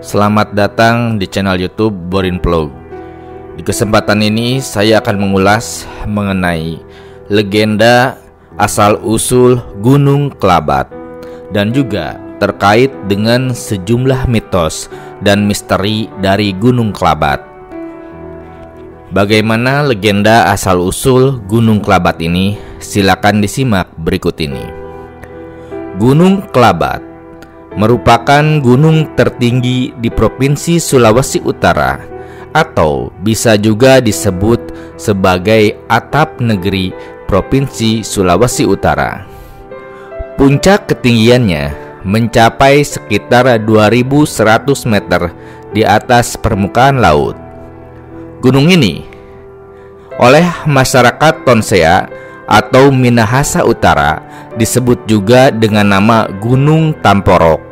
Selamat datang di channel YouTube Borin Vlog. Di kesempatan ini saya akan mengulas mengenai legenda asal-usul Gunung Kelabat dan juga terkait dengan sejumlah mitos dan misteri dari Gunung Kelabat. Bagaimana legenda asal-usul Gunung Kelabat ini? Silakan disimak berikut ini. Gunung Kelabat merupakan gunung tertinggi di Provinsi Sulawesi Utara, atau bisa juga disebut sebagai atap negeri Provinsi Sulawesi Utara. Puncak ketinggiannya mencapai sekitar 2100 meter di atas permukaan laut. Gunung ini oleh masyarakat Tonsea atau Minahasa Utara disebut juga dengan nama Gunung Tamporok.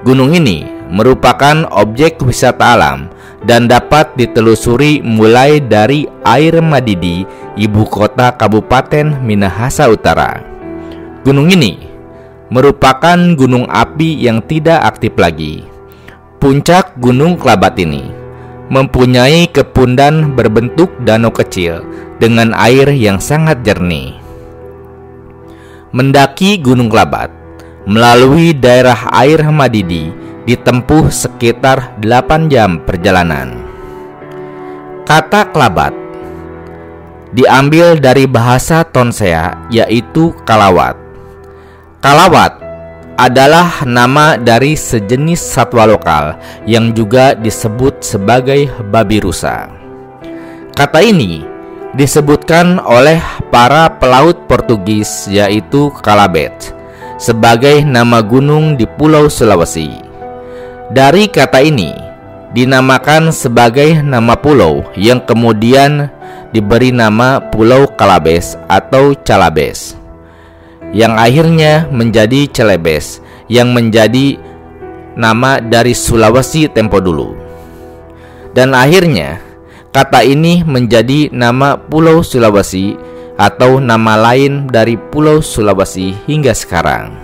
Gunung ini merupakan objek wisata alam dan dapat ditelusuri mulai dari Air Madidi, ibu kota Kabupaten Minahasa Utara. Gunung ini merupakan gunung api yang tidak aktif lagi. Puncak Gunung Kelabat ini mempunyai kepundan berbentuk danau kecil dengan air yang sangat jernih. Mendaki Gunung Kelabat melalui daerah Air Madidi ditempuh sekitar 8 jam perjalanan. Kata Kelabat diambil dari bahasa Tonsea, yaitu kalawat. Kalawat adalah nama dari sejenis satwa lokal yang juga disebut sebagai babi rusa. Kata ini disebutkan oleh para pelaut Portugis, yaitu Calabet, sebagai nama gunung di Pulau Sulawesi. Dari kata ini dinamakan sebagai nama pulau yang kemudian diberi nama Pulau Calabes atau Calabes, yang akhirnya menjadi Celebes, yang menjadi nama dari Sulawesi tempo dulu. Dan akhirnya kata ini menjadi nama Pulau Sulawesi atau nama lain dari Pulau Sulawesi hingga sekarang.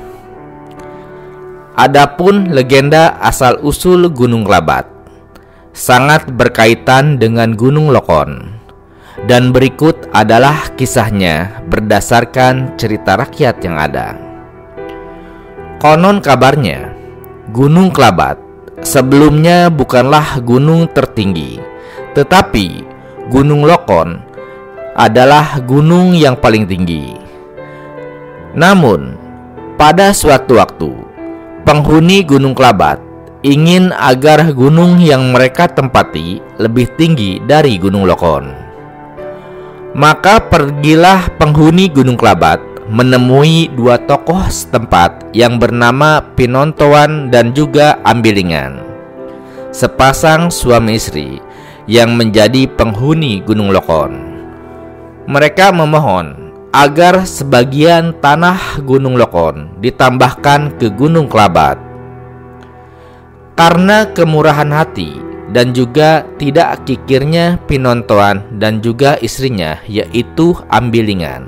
Adapun legenda asal-usul Gunung Kelabat sangat berkaitan dengan Gunung Lokon, dan berikut adalah kisahnya berdasarkan cerita rakyat yang ada. Konon kabarnya, Gunung Kelabat sebelumnya bukanlah gunung tertinggi, tetapi Gunung Lokon adalah gunung yang paling tinggi. Namun, pada suatu waktu, penghuni Gunung Kelabat ingin agar gunung yang mereka tempati lebih tinggi dari Gunung Lokon. Maka pergilah penghuni Gunung Kelabat menemui dua tokoh setempat yang bernama Pinontoan dan juga Ambilingan, sepasang suami istri yang menjadi penghuni Gunung Lokon. Mereka memohon agar sebagian tanah Gunung Lokon ditambahkan ke Gunung Kelabat. Karena kemurahan hati dan juga tidak kikirnya Pinontoan dan juga istrinya, yaitu Ambilingan,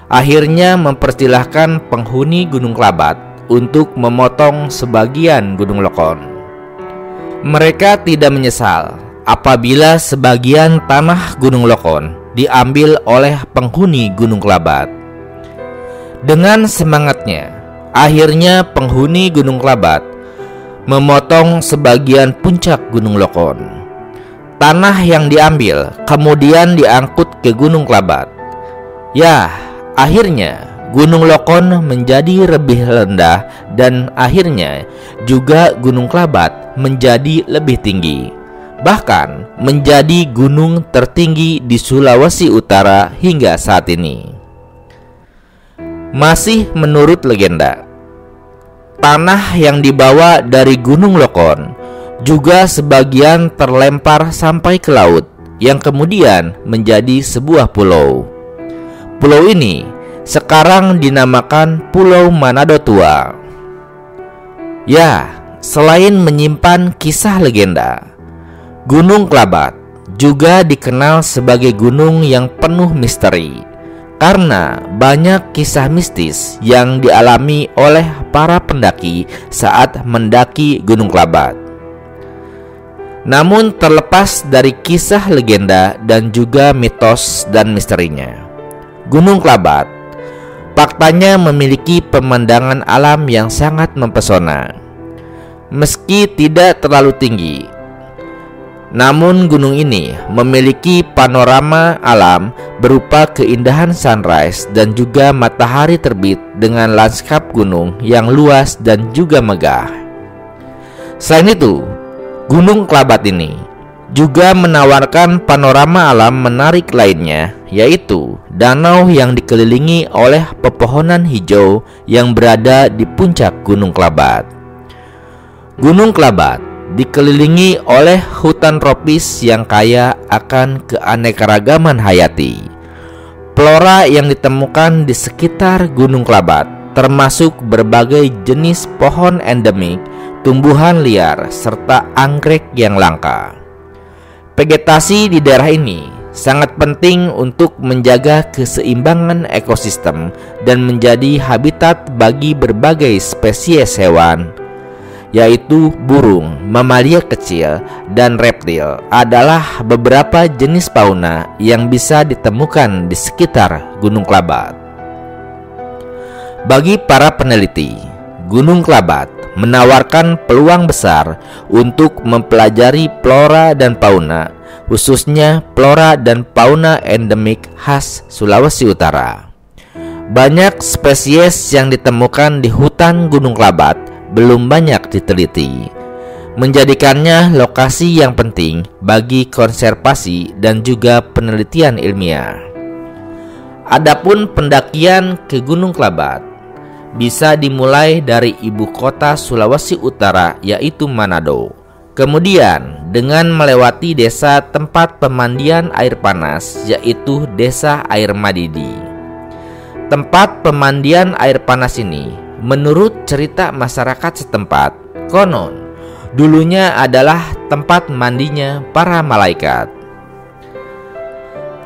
akhirnya mempersilahkan penghuni Gunung Kelabat untuk memotong sebagian Gunung Lokon. Mereka tidak menyesal apabila sebagian tanah Gunung Lokon diambil oleh penghuni Gunung Kelabat. Dengan semangatnya, akhirnya penghuni Gunung Kelabat memotong sebagian puncak Gunung Lokon. Tanah yang diambil kemudian diangkut ke Gunung Kelabat. Ya, akhirnya Gunung Lokon menjadi lebih rendah dan akhirnya juga Gunung Kelabat menjadi lebih tinggi, bahkan menjadi gunung tertinggi di Sulawesi Utara hingga saat ini. Masih menurut legenda, tanah yang dibawa dari Gunung Lokon juga sebagian terlempar sampai ke laut, yang kemudian menjadi sebuah pulau. Pulau ini sekarang dinamakan Pulau Manado Tua. Ya, selain menyimpan kisah legenda, Gunung Kelabat juga dikenal sebagai gunung yang penuh misteri karena banyak kisah mistis yang dialami oleh para pendaki saat mendaki Gunung Kelabat. Namun terlepas dari kisah legenda dan juga mitos dan misterinya, Gunung Klabat faktanya memiliki pemandangan alam yang sangat mempesona. Meski tidak terlalu tinggi, namun gunung ini memiliki panorama alam berupa keindahan sunrise dan juga matahari terbit dengan lanskap gunung yang luas dan juga megah. Selain itu, Gunung Klabat ini juga menawarkan panorama alam menarik lainnya, yaitu danau yang dikelilingi oleh pepohonan hijau yang berada di puncak Gunung Klabat. Gunung Klabat dikelilingi oleh hutan tropis yang kaya akan keanekaragaman hayati. Flora yang ditemukan di sekitar Gunung Klabat termasuk berbagai jenis pohon endemik, tumbuhan liar, serta anggrek yang langka. Vegetasi di daerah ini sangat penting untuk menjaga keseimbangan ekosistem dan menjadi habitat bagi berbagai spesies hewan, yaitu burung, mamalia kecil, dan reptil adalah beberapa jenis fauna yang bisa ditemukan di sekitar Gunung Klabat. Bagi para peneliti, Gunung Klabat menawarkan peluang besar untuk mempelajari flora dan fauna, khususnya flora dan fauna endemik khas Sulawesi Utara. Banyak spesies yang ditemukan di hutan Gunung Klabat belum banyak diteliti, menjadikannya lokasi yang penting bagi konservasi dan juga penelitian ilmiah. Adapun pendakian ke Gunung Klabat bisa dimulai dari ibu kota Sulawesi Utara, yaitu Manado. Kemudian dengan melewati desa tempat pemandian air panas, yaitu Desa Air Madidi. Tempat pemandian air panas ini, menurut cerita masyarakat setempat, konon dulunya adalah tempat mandinya para malaikat.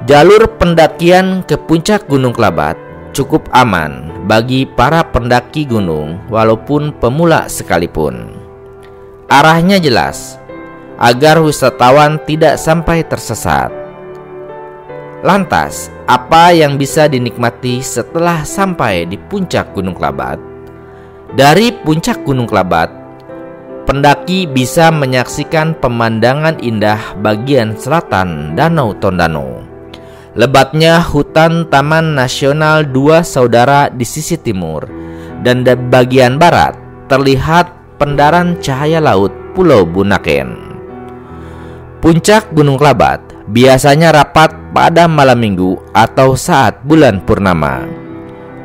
Jalur pendakian ke puncak Gunung Klabat cukup aman bagi para pendaki gunung walaupun pemula sekalipun. Arahnya jelas agar wisatawan tidak sampai tersesat. Lantas, apa yang bisa dinikmati setelah sampai di puncak Gunung Klabat? Dari puncak Gunung Klabat, pendaki bisa menyaksikan pemandangan indah bagian selatan Danau Tondano. Lebatnya hutan Taman Nasional Dua Saudara di sisi timur, dan di bagian barat terlihat pendaran cahaya laut Pulau Bunaken. Puncak Gunung Klabat biasanya rapat pada malam minggu atau saat bulan purnama.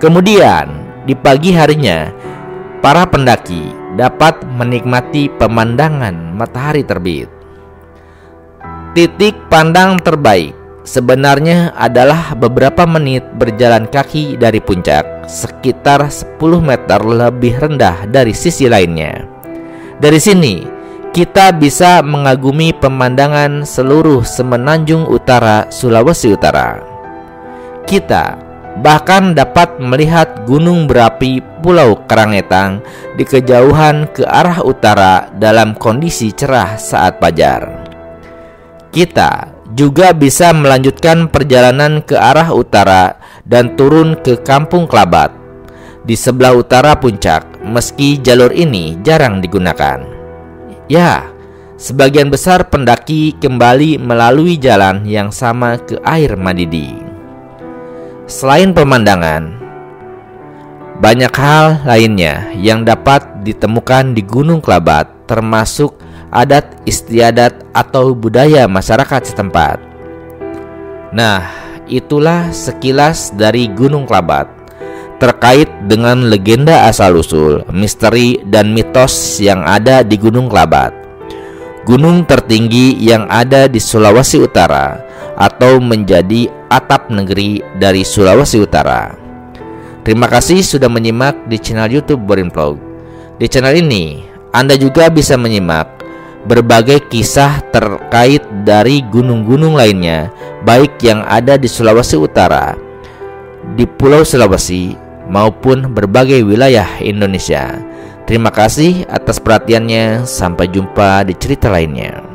Kemudian di pagi harinya, para pendaki dapat menikmati pemandangan matahari terbit. Titik pandang terbaik sebenarnya adalah beberapa menit berjalan kaki dari puncak, sekitar 10 meter lebih rendah dari sisi lainnya. Dari sini, kita bisa mengagumi pemandangan seluruh semenanjung utara Sulawesi Utara. Kita bahkan dapat melihat gunung berapi Pulau Karangetang di kejauhan ke arah utara dalam kondisi cerah saat fajar. Kita juga bisa melanjutkan perjalanan ke arah utara dan turun ke Kampung Klabat di sebelah utara puncak, meski jalur ini jarang digunakan. Ya, sebagian besar pendaki kembali melalui jalan yang sama ke Air Madidi. Selain pemandangan, banyak hal lainnya yang dapat ditemukan di Gunung Klabat, termasuk adat istiadat atau budaya masyarakat setempat. Nah, itulah sekilas dari Gunung Klabat terkait dengan legenda asal-usul, misteri, dan mitos yang ada di Gunung Klabat, gunung tertinggi yang ada di Sulawesi Utara atau menjadi atap negeri dari Sulawesi Utara. Terima kasih sudah menyimak di channel YouTube Borin Vlog. Di channel ini Anda juga bisa menyimak berbagai kisah terkait dari gunung-gunung lainnya, baik yang ada di Sulawesi Utara, di Pulau Sulawesi, maupun berbagai wilayah Indonesia. Terima kasih atas perhatiannya. Sampai jumpa di cerita lainnya.